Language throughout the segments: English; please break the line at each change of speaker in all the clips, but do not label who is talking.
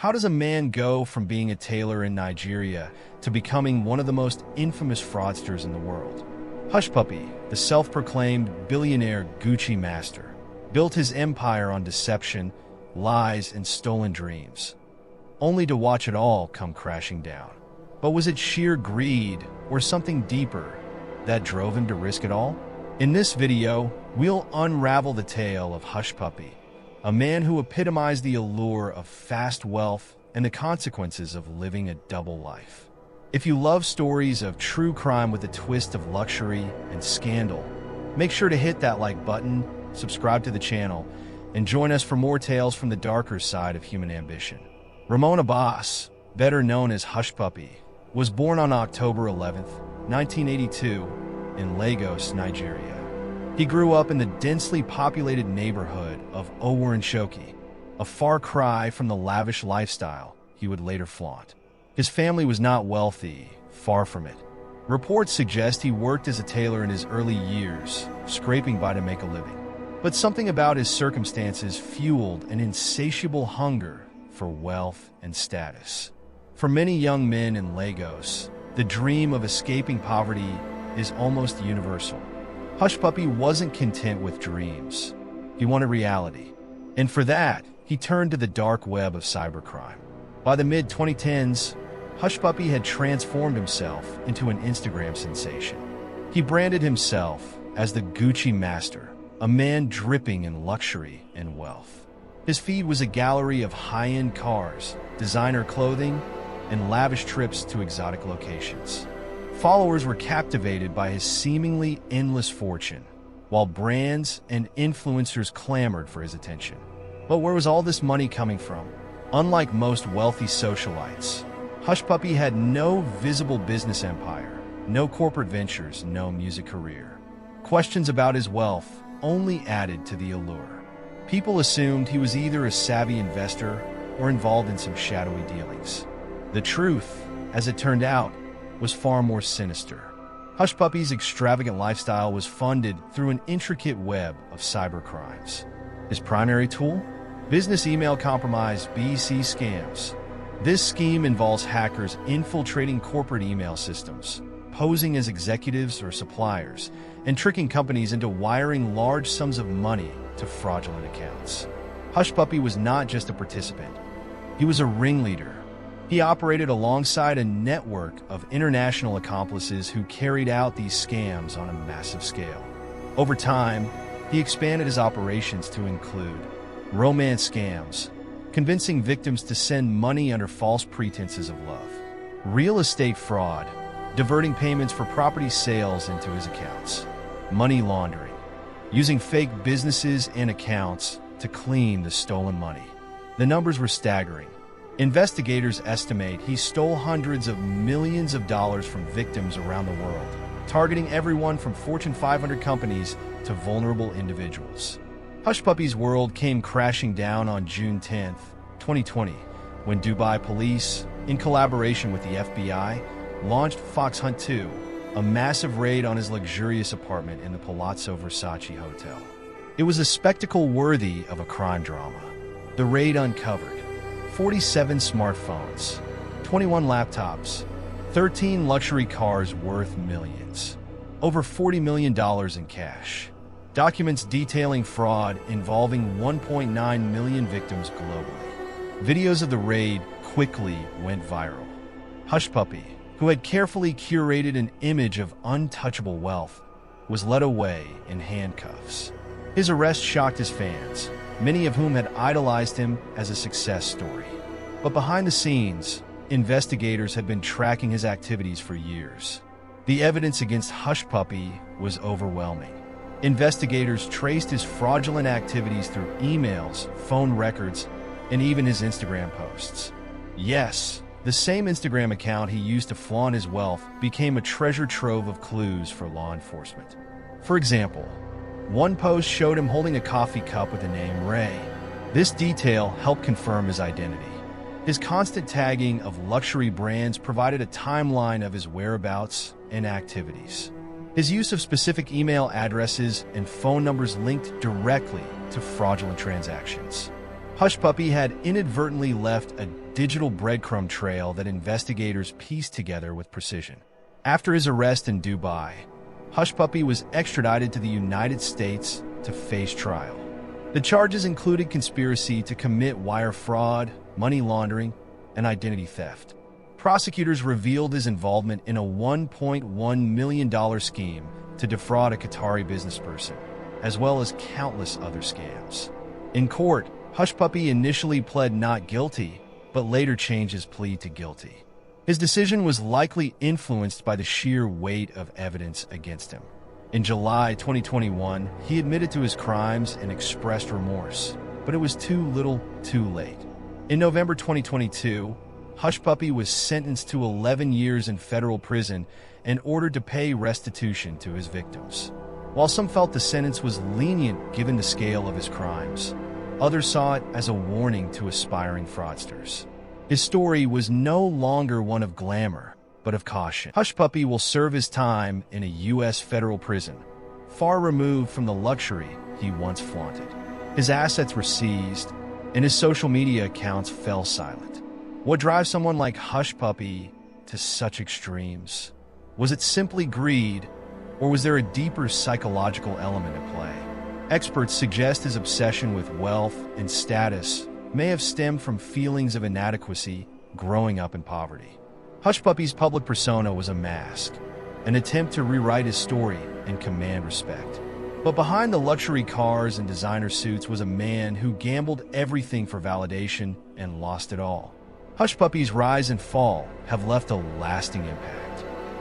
How does a man go from being a tailor in Nigeria to becoming one of the most infamous fraudsters in the world? Hushpuppi, the self-proclaimed billionaire Gucci master, built his empire on deception, lies, and stolen dreams, only to watch it all come crashing down. But was it sheer greed or something deeper that drove him to risk it all? In this video, we'll unravel the tale of Hushpuppi, a man who epitomized the allure of fast wealth and the consequences of living a double life. If you love stories of true crime with a twist of luxury and scandal, make sure to hit that like button, subscribe to the channel, and join us for more tales from the darker side of human ambition. Ramon Abbas, better known as Hushpuppi, was born on October 11, 1982, in Lagos, Nigeria. He grew up in the densely populated neighborhood of Owarin, a far cry from the lavish lifestyle he would later flaunt. His family was not wealthy, far from it. Reports suggest he worked as a tailor in his early years, scraping by to make a living. But something about his circumstances fueled an insatiable hunger for wealth and status. For many young men in Lagos, the dream of escaping poverty is almost universal. Hushpuppi wasn't content with dreams. He wanted reality. And for that, he turned to the dark web of cybercrime. By the mid-2010s, Hushpuppi had transformed himself into an Instagram sensation. He branded himself as the Gucci master, a man dripping in luxury and wealth. His feed was a gallery of high-end cars, designer clothing, and lavish trips to exotic locations. Followers were captivated by his seemingly endless fortune, while brands and influencers clamored for his attention. But where was all this money coming from? Unlike most wealthy socialites, Hushpuppi had no visible business empire, no corporate ventures, no music career. Questions about his wealth only added to the allure. People assumed he was either a savvy investor or involved in some shadowy dealings. The truth, as it turned out, was far more sinister. Hushpuppi's extravagant lifestyle was funded through an intricate web of cybercrimes. His primary tool? Business email compromise (BEC) scams. This scheme involves hackers infiltrating corporate email systems, posing as executives or suppliers, and tricking companies into wiring large sums of money to fraudulent accounts. Hushpuppi was not just a participant. He was a ringleader. He operated alongside a network of international accomplices who carried out these scams on a massive scale. Over time, he expanded his operations to include romance scams, convincing victims to send money under false pretenses of love; real estate fraud, diverting payments for property sales into his accounts; money laundering, using fake businesses and accounts to clean the stolen money. The numbers were staggering. Investigators estimate he stole hundreds of millions of dollars from victims around the world, targeting everyone from Fortune 500 companies to vulnerable individuals. Hushpuppi's world came crashing down on June 10, 2020, when Dubai police, in collaboration with the FBI, launched Fox Hunt 2, a massive raid on his luxurious apartment in the Palazzo Versace hotel. It was a spectacle worthy of a crime drama. The raid uncovered 47 smartphones, 21 laptops, 13 luxury cars worth millions, over $40 million in cash, documents detailing fraud involving 1.9 million victims globally. Videos of the raid quickly went viral. Hushpuppi, who had carefully curated an image of untouchable wealth, was led away in handcuffs. His arrest shocked his fans, many of whom had idolized him as a success story. But behind the scenes, investigators had been tracking his activities for years. The evidence against Hushpuppi was overwhelming. Investigators traced his fraudulent activities through emails, phone records, and even his Instagram posts. Yes, the same Instagram account he used to flaunt his wealth became a treasure trove of clues for law enforcement. For example, one post showed him holding a coffee cup with the name Ray. This detail helped confirm his identity. His constant tagging of luxury brands provided a timeline of his whereabouts and activities. His use of specific email addresses and phone numbers linked directly to fraudulent transactions. Hushpuppi had inadvertently left a digital breadcrumb trail that investigators pieced together with precision. After his arrest in Dubai, Hushpuppi was extradited to the United States to face trial. The charges included conspiracy to commit wire fraud, money laundering, and identity theft. Prosecutors revealed his involvement in a $1.1 million scheme to defraud a Qatari businessperson, as well as countless other scams. In court, Hushpuppi initially pled not guilty, but later changed his plea to guilty. His decision was likely influenced by the sheer weight of evidence against him. In July 2021, he admitted to his crimes and expressed remorse, but it was too little, too late. In November 2022, Hushpuppi was sentenced to 11 years in federal prison and ordered to pay restitution to his victims. While some felt the sentence was lenient given the scale of his crimes, others saw it as a warning to aspiring fraudsters. His story was no longer one of glamour, but of caution. Hushpuppi will serve his time in a U.S. federal prison, far removed from the luxury he once flaunted. His assets were seized, and his social media accounts fell silent. What drives someone like Hushpuppi to such extremes? Was it simply greed, or was there a deeper psychological element at play? Experts suggest his obsession with wealth and status may have stemmed from feelings of inadequacy growing up in poverty. Hushpuppi's public persona was a mask, an attempt to rewrite his story and command respect. But behind the luxury cars and designer suits was a man who gambled everything for validation and lost it all. Hushpuppi's rise and fall have left a lasting impact.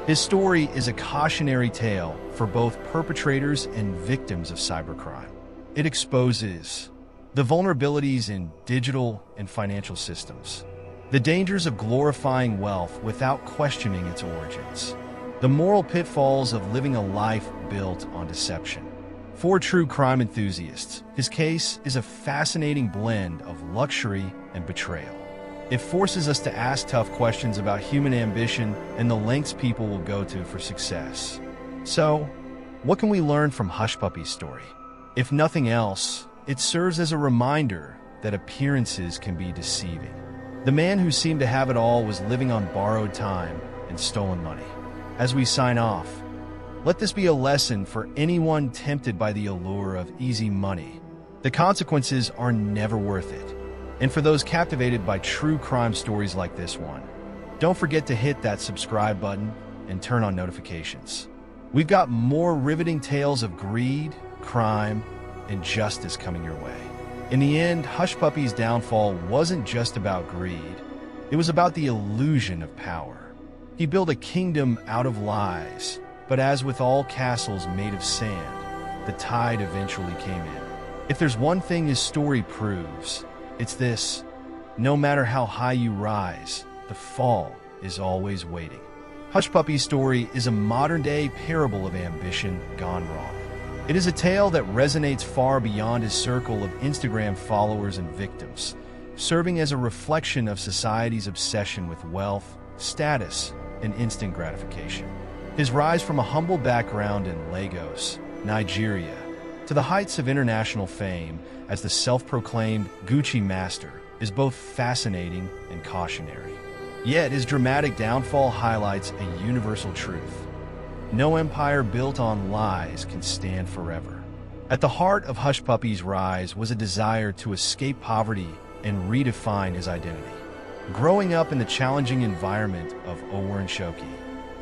His story is a cautionary tale for both perpetrators and victims of cybercrime. It exposes the vulnerabilities in digital and financial systems, the dangers of glorifying wealth without questioning its origins, the moral pitfalls of living a life built on deception. For true crime enthusiasts, his case is a fascinating blend of luxury and betrayal. It forces us to ask tough questions about human ambition and the lengths people will go to for success. So, what can we learn from Hushpuppi's story? If nothing else, it serves as a reminder that appearances can be deceiving. The man who seemed to have it all was living on borrowed time and stolen money. As we sign off, let this be a lesson for anyone tempted by the allure of easy money. The consequences are never worth it. And for those captivated by true crime stories like this one, don't forget to hit that subscribe button and turn on notifications. We've got more riveting tales of greed, crime, and justice coming your way. In the end, Hushpuppi's downfall wasn't just about greed. It was about the illusion of power. He built a kingdom out of lies, but as with all castles made of sand, the tide eventually came in. If there's one thing his story proves, it's this: no matter how high you rise, the fall is always waiting. Hushpuppi's story is a modern-day parable of ambition gone wrong. It is a tale that resonates far beyond his circle of Instagram followers and victims, serving as a reflection of society's obsession with wealth, status, and instant gratification. His rise from a humble background in Lagos, Nigeria, to the heights of international fame as the self-proclaimed Gucci master is both fascinating and cautionary. Yet his dramatic downfall highlights a universal truth: no empire built on lies can stand forever. At the heart of Hushpuppi's rise was a desire to escape poverty and redefine his identity. Growing up in the challenging environment of Owarin-Shoki,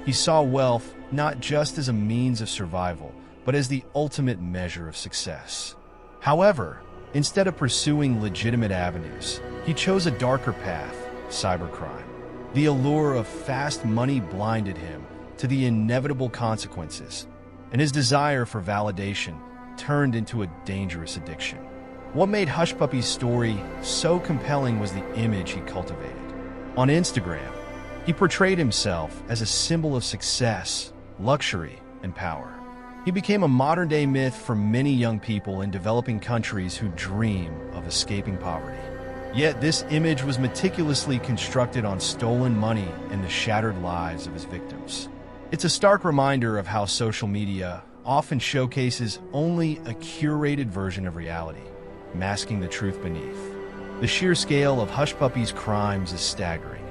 he saw wealth not just as a means of survival, but as the ultimate measure of success. However, instead of pursuing legitimate avenues, he chose a darker path: cybercrime. The allure of fast money blinded him to the inevitable consequences, and his desire for validation turned into a dangerous addiction. What made Hushpuppi's story so compelling was the image he cultivated. On Instagram, he portrayed himself as a symbol of success, luxury, and power. He became a modern-day myth for many young people in developing countries who dream of escaping poverty. Yet this image was meticulously constructed on stolen money and the shattered lives of his victims. It's a stark reminder of how social media often showcases only a curated version of reality, masking the truth beneath. The sheer scale of Hushpuppi's crimes is staggering.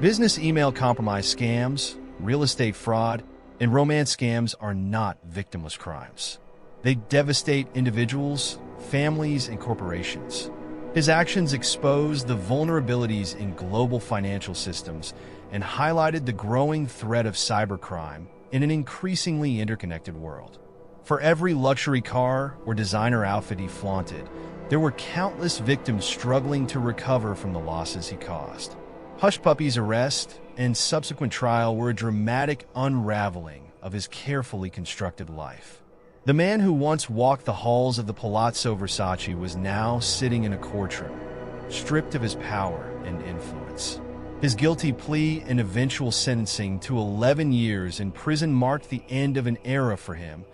Business email compromise scams, real estate fraud, and romance scams are not victimless crimes. They devastate individuals, families, and corporations. His actions exposed the vulnerabilities in global financial systems and highlighted the growing threat of cybercrime in an increasingly interconnected world. For every luxury car or designer outfit he flaunted, there were countless victims struggling to recover from the losses he caused. Hushpuppi's arrest and subsequent trial were a dramatic unraveling of his carefully constructed life. The man who once walked the halls of the Palazzo Versace was now sitting in a courtroom, stripped of his power and influence. His guilty plea and eventual sentencing to 11 years in prison marked the end of an era for him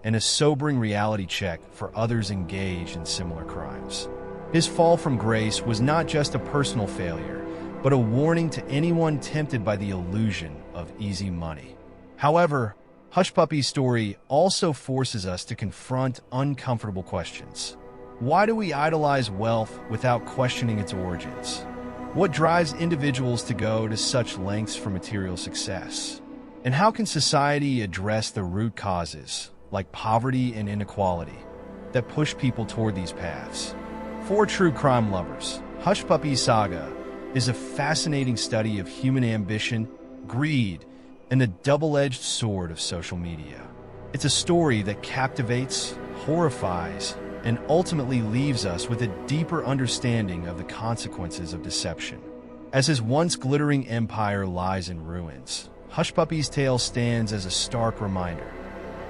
and a sobering reality check for others engaged in similar crimes. His fall from grace was not just a personal failure, but a warning to anyone tempted by the illusion of easy money. However, Hushpuppi's story also forces us to confront uncomfortable questions. Why do we idolize wealth without questioning its origins? What drives individuals to go to such lengths for material success? And how can society address the root causes, like poverty and inequality, that push people toward these paths? For true crime lovers, Hushpuppi's saga is a fascinating study of human ambition, greed, and the double-edged sword of social media. It's a story that captivates, horrifies, and ultimately leaves us with a deeper understanding of the consequences of deception. As his once glittering empire lies in ruins, Hushpuppi's tale stands as a stark reminder.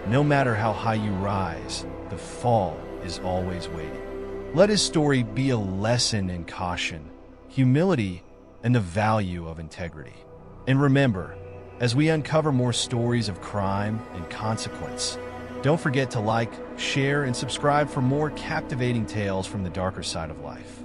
No matter how high you rise, the fall is always waiting. Let his story be a lesson in caution, humility, and the value of integrity. And remember, as we uncover more stories of crime and consequence, don't forget to like, share, and subscribe for more captivating tales from the darker side of life.